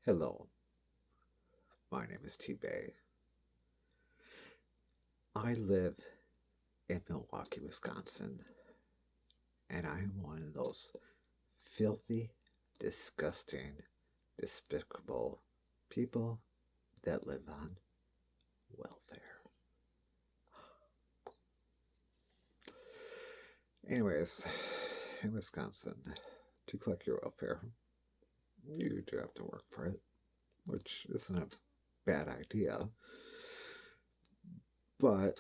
Hello, my name is T-Bay. I live in Milwaukee, Wisconsin, and I am one of those filthy, disgusting, despicable people that live on welfare. Anyways, in Wisconsin, to collect your welfare, you do have to work for it, which isn't a bad idea. But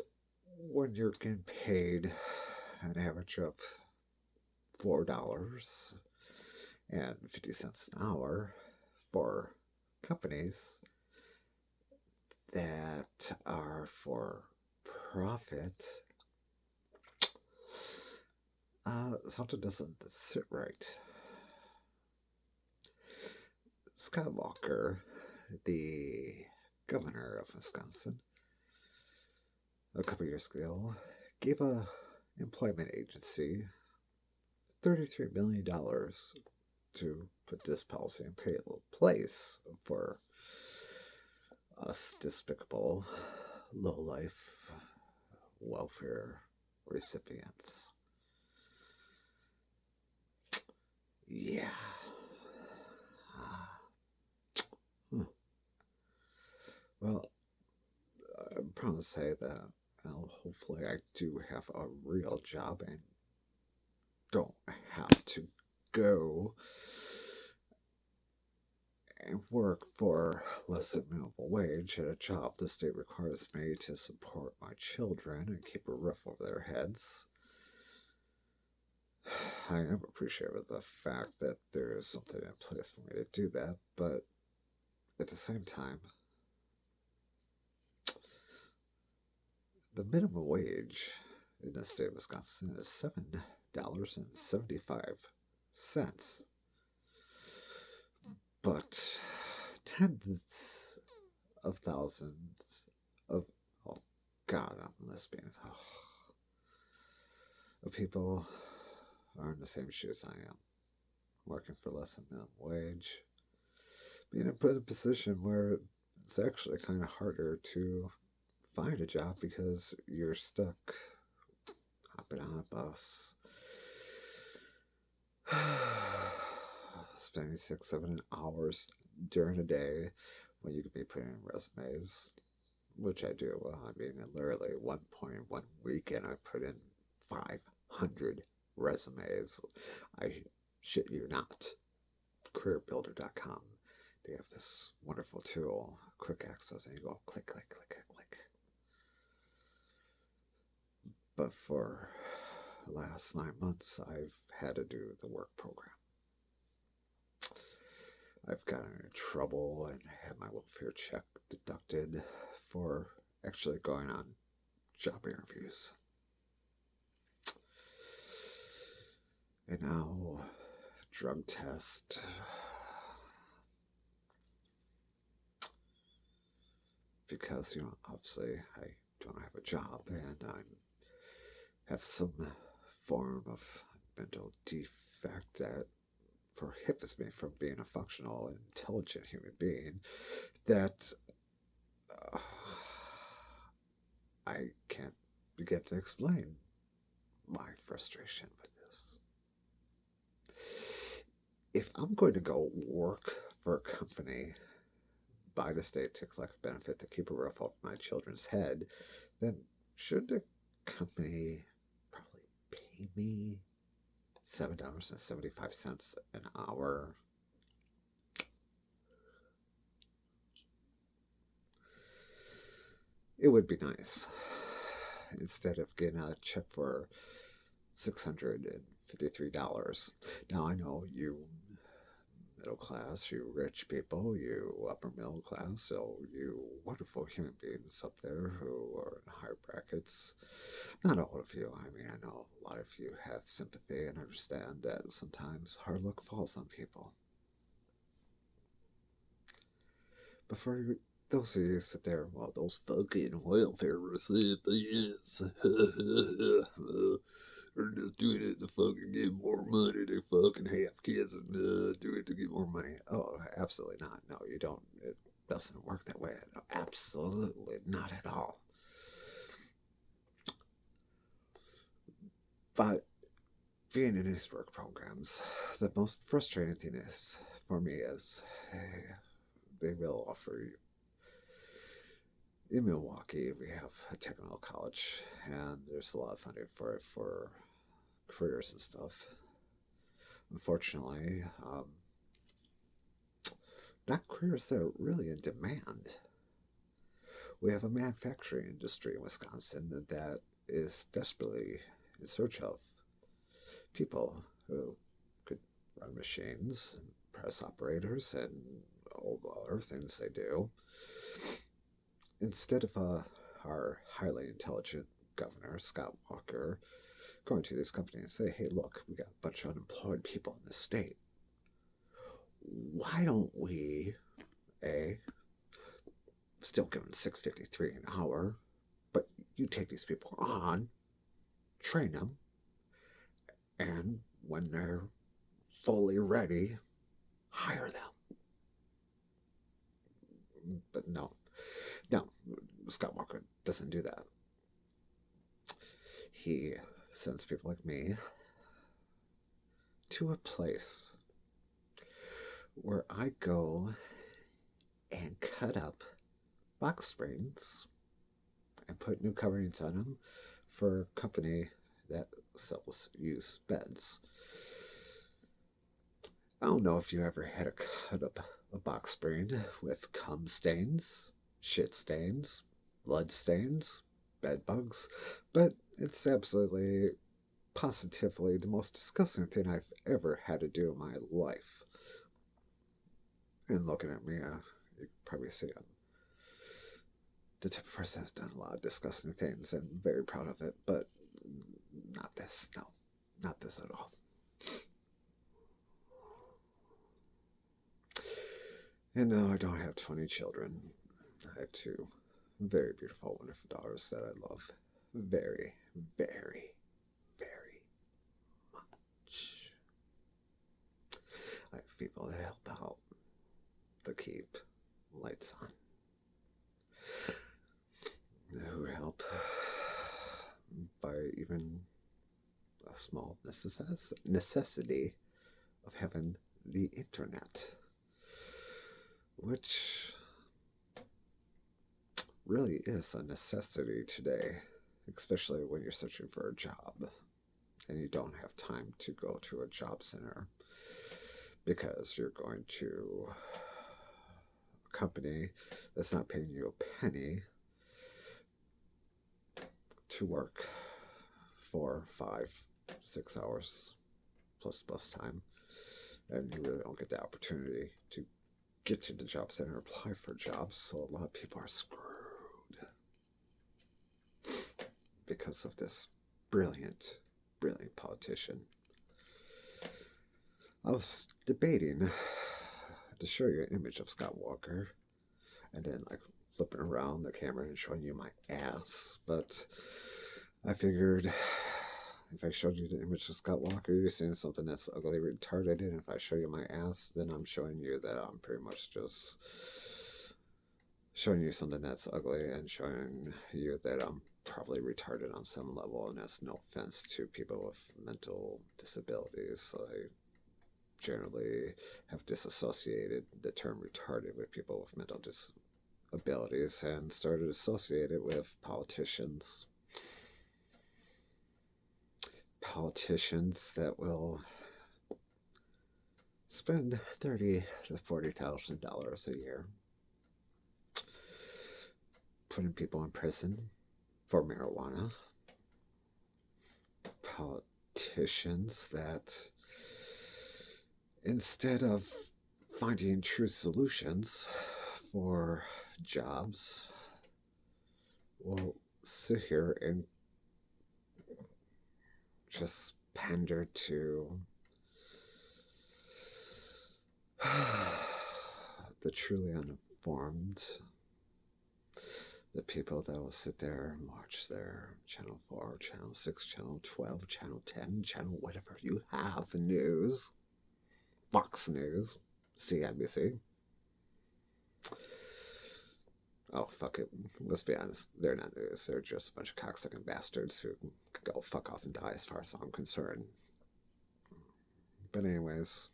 when you're getting paid an average of $4.50 an hour for companies that are for profit, something doesn't sit right. Scott Walker, the governor of Wisconsin, a couple years ago, gave a employment agency $33 million to put this policy in place for us despicable, low-life welfare recipients. Yeah. Hmm. Well, I'm proud to say that, well, hopefully I do have a real job and don't have to go and work for less than minimum wage at a job the state requires me to support my children and keep a roof over their heads. I am appreciative of the fact that there is something in place for me to do that, but at the same time, the minimum wage in the state of Wisconsin is $7.75. But tens of thousands of, oh God, I'm lesbian, of people are in the same shoes I am, working for less than minimum wage, being put in a position where it's actually kind of harder to find a job because you're stuck hopping on a bus, spending 6, 7 hours during a day when you could be putting in resumes, which I do. Well, I mean, literally at one point, one weekend, I put in 500 resumes. I shit you not. CareerBuilder.com. They have this wonderful tool, quick access, and you go click, click, click, click, click. But for the last 9 months, I've had to do the work program. I've gotten in trouble and had my welfare check deducted for actually going on job interviews. And now, drug test. Because, obviously I don't have a job and I have some form of mental defect that prohibits me from being a functional and intelligent human being that uh, I can't begin to explain my frustration with this. If I'm going to go work for a company by the state to collect a benefit to keep a roof over my children's head, then should the company probably pay me $7.75 an hour? It would be nice. Instead of getting a check for $653. Now I know you middle class, you rich people, you upper middle class, so you wonderful human beings up there who are in higher brackets. Not all of you. I mean, I know a lot of you have sympathy and understand that sometimes hard luck falls on people. But for those of you who sit there, well, those fucking welfare recipients, They're just doing it to fucking get more money. They fucking have kids and do it to get more money. Oh, absolutely not. No, you don't. It doesn't work that way. No, absolutely not at all. But being in these work programs, the most frustrating thing is for me is they will offer you. In Milwaukee, we have a technical college, and there's a lot of funding for it for careers and stuff. Unfortunately, not careers that are really in demand. We have a manufacturing industry in Wisconsin that is desperately in search of people who could run machines, press operators, and all the other things they do. Instead of our highly intelligent governor, Scott Walker, going to this company and say, hey, look, we got a bunch of unemployed people in the state. Why don't we, A, still give them $6.53 an hour, but you take these people on, train them, and when they're fully ready, hire them. But no, Scott Walker doesn't do that. He sends people like me to a place where I go and cut up box springs and put new coverings on them for a company that sells used beds. I don't know if you ever had to cut up a box spring with cum stains, shit stains, blood stains, bed bugs, but it's absolutely, positively the most disgusting thing I've ever had to do in my life. And looking at me, you probably see I'm the type of person that's done a lot of disgusting things and very proud of it, but not this. No, not this at all. And no, I don't have 20 children. I have two very beautiful, wonderful daughters that I love very, very, very much. I have people that help out to keep lights on, who help by even a small necessity of having the internet, which really is a necessity today, especially when you're searching for a job and you don't have time to go to a job center because you're going to a company that's not paying you a penny to work 4, 5, 6 hours plus bus time, and you really don't get the opportunity to get to the job center and apply for jobs. So a lot of people are screwed because of this brilliant, brilliant politician. I was debating to show you an image of Scott Walker and then like flipping around the camera and showing you my ass, but I figured if I showed you the image of Scott Walker, you're seeing something that's ugly, retarded, and if I show you my ass, then I'm showing you that I'm pretty much just showing you something that's ugly and showing you that I'm probably retarded on some level, and that's no offense to people with mental disabilities. I generally have disassociated the term retarded with people with mental disabilities and started associated with politicians. Politicians that will spend $30,000 to $40,000 a year putting people in prison for marijuana. Politicians that, instead of finding true solutions for jobs, will sit here and just pander to the truly uninformed, The people that will sit there and watch their Channel 4, Channel 6, Channel 12, Channel 10, Channel whatever you have news, Fox News, CNBC. Oh, fuck it. Let's be honest. They're not news. They're just a bunch of cocksucking bastards who can go fuck off and die as far as I'm concerned. But anyways,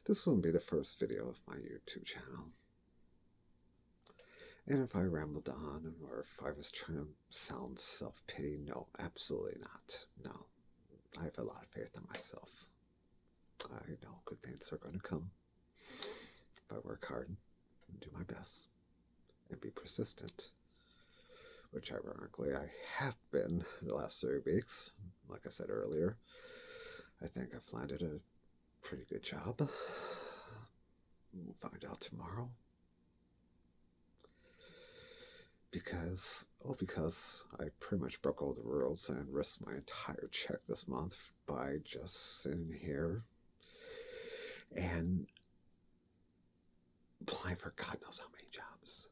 this wouldn't be the first video of my YouTube channel. And if I rambled on, or if I was trying to sound self-pity, no, absolutely not. No, I have a lot of faith in myself. I know good things are going to come if I work hard and do my best and be persistent, which ironically I have been the last 3 weeks. Like I said earlier, I think I've landed a pretty good job. We'll find out tomorrow. Because I pretty much broke all the rules and risked my entire check this month by just sitting here and applying for God knows how many jobs.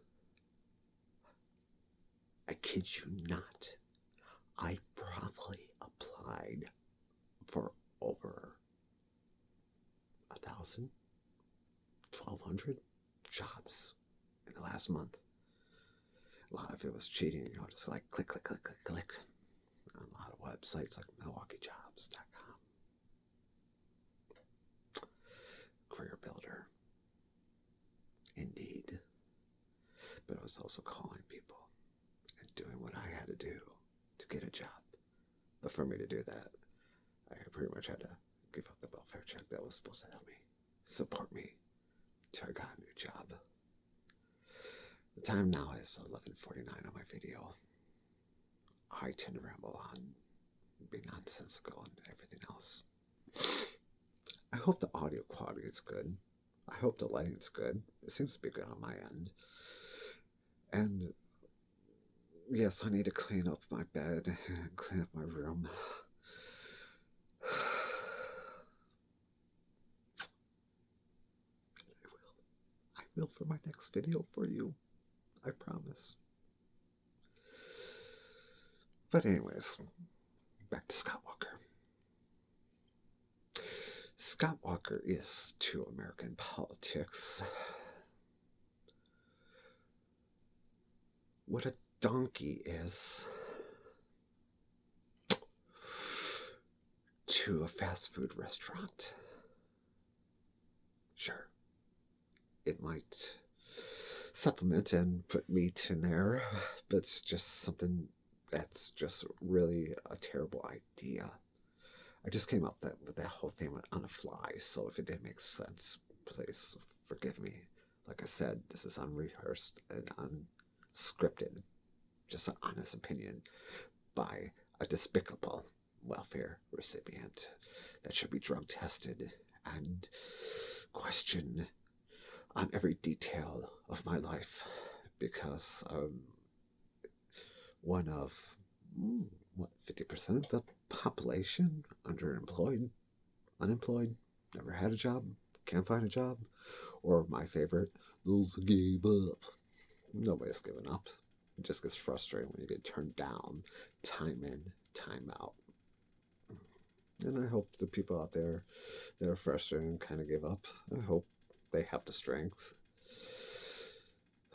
I kid you not. I probably applied for over 1,000, 1,200 jobs in the last month. A lot of it was cheating, just like click, click, click, click, click. On a lot of websites like MilwaukeeJobs.com, Career Builder, Indeed. But I was also calling people and doing what I had to do to get a job. But for me to do that, I pretty much had to give up the welfare check that was supposed to help me, support me, till I got a new job. The time now is 11:49 on my video. I tend to ramble on, be nonsensical and everything else. I hope the audio quality is good. I hope the lighting is good. It seems to be good on my end. And yes, I need to clean up my bed and clean up my room. I will for my next video for you. I promise. But anyways, back to Scott Walker. Scott Walker is to American politics what a donkey is to a fast food restaurant. Sure, it might supplement and put meat in there, but it's just something that's just really a terrible idea. I just came up with that whole thing on the fly, so if it didn't make sense, please forgive me. Like I said, this is unrehearsed and unscripted, just an honest opinion by a despicable welfare recipient that should be drug tested and questioned on every detail of my life, because I'm one of 50% of the population underemployed, unemployed, never had a job, can't find a job, or my favorite, those who gave up. Nobody's given up. It just gets frustrating when you get turned down time in, time out. And I hope the people out there that are frustrated and kind of give up, I hope they have the strength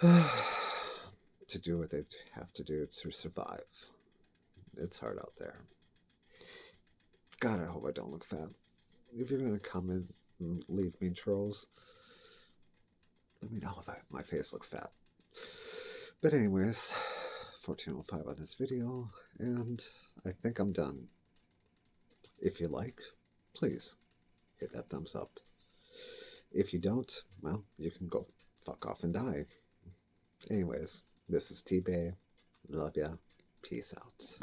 to do what they have to do to survive. It's hard out there. God, I hope I don't look fat. If you're going to comment and leave me trolls, let me know if my face looks fat. But anyways, 14:05 on this video, and I think I'm done. If you like, please hit that thumbs up. If you don't, well, you can go fuck off and die. Anyways, this is T-Bay. Love ya. Peace out.